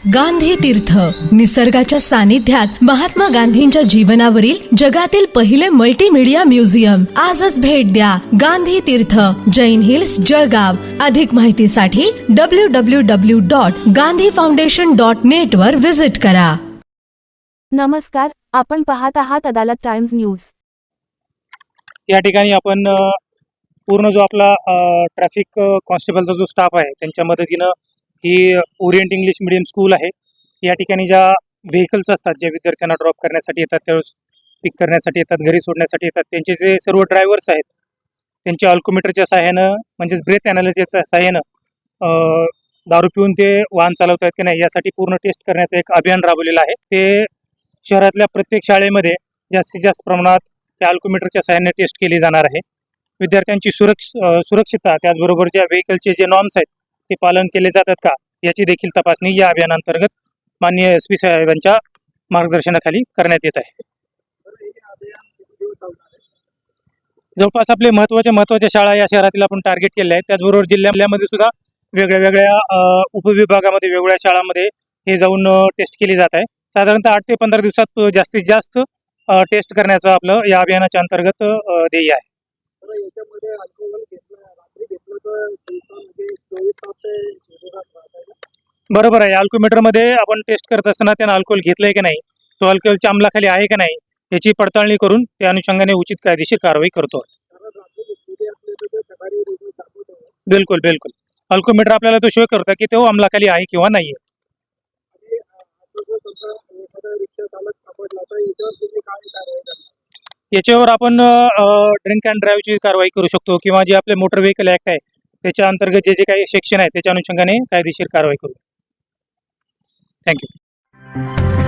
गांधी तीर्थ, निसर्गाच्या सानिध्यात महात्मा गांधींच्या जीवनावरील जगातील पहिले मल्टीमीडिया म्युझियम. आजच भेट द्या. गांधी तीर्थ, जैन हिल्स, जळगाव. अधिक माहितीसाठी www.gandhifoundation.net वर विजिट करा. नमस्कार, आपण पाहत आहात अदालत टाइम्स न्यूज. या ठिकाणी आपण पूर्ण जो आपला ट्रॅफिक कॉन्स्टेबलचा जो स्टाफ आहे त्यांच्या मदतीनं ही ओरिएंट इंग्लिश मीडियम स्कूल आहे. या ठिकाणी ज्या व्हेकल्स असतात, जे विद्यार्थ्यांना ड्रॉप करण्यासाठी येतात, त्यावेळेस पिक करण्यासाठी येतात, घरी सोडण्यासाठी येतात, त्यांचे जे सर्व ड्रायव्हर्स आहेत त्यांच्या अल्कोमीटरच्या सहाय्यानं, म्हणजेच ब्रेथ ॲनालिसिसच्या सहाय्यानं दारू पिऊन ते वाहन चालवत आहेत की नाही यासाठी पूर्ण टेस्ट करण्याचं एक अभियान राबवलेलं आहे. ते शहरातल्या प्रत्येक शाळेमध्ये जास्तीत जास्त प्रमाणात त्या अल्कोमीटरच्या सहाय्याने टेस्ट केली जाणार आहे. विद्यार्थ्यांची सुरक्षितता, त्याचबरोबर ज्या व्हेकलचे जे नॉर्म्स आहेत ते पालन केले जातात का याची देखील तपासणी या अभियानांतर्गत माननीय SP साहेबांच्या मार्गदर्शनाखाली करण्यात येत आहे. जवळपास आपले महत्त्वाच्या शाळा या शहरातील आपण टार्गेट केल्या आहेत. त्याचबरोबर जिल्ह्यामध्ये सुद्धा वेगळ्या उपविभागामध्ये वेगवेगळ्या शाळांमध्ये हे जाऊन टेस्ट केली जात आहे. साधारणतः 8 ते 15 दिवसात जास्तीत जास्त टेस्ट करण्याचं आपलं या अभियानाच्या अंतर्गत ध्येय आहे. बरोबर आहे. अल्कोमीटरमध्ये आपण टेस्ट करत असताना त्यानं अल्कोहोल घेतलंय की नाही, तो अल्कोहोलच्या अंमलाखाली आहे का नाही याची पडताळणी करून त्या अनुषंगाने उचित कायदेशीर कारवाई करतो. बिलकुल. अल्कोमीटर आपल्याला तो शो करतो की तो अंमलाखाली आहे किंवा नाही. याच्यावर आपण ड्रिंक अँड ड्राईव्हची कारवाई करू शकतो किंवा जे आपले मोटर व्हेकल ऍक्ट आहे त्याच्या अंतर्गत जे काही सेक्शन आहे त्याच्या अनुषंगाने कायदेशीर कारवाई करू. थँक्यू.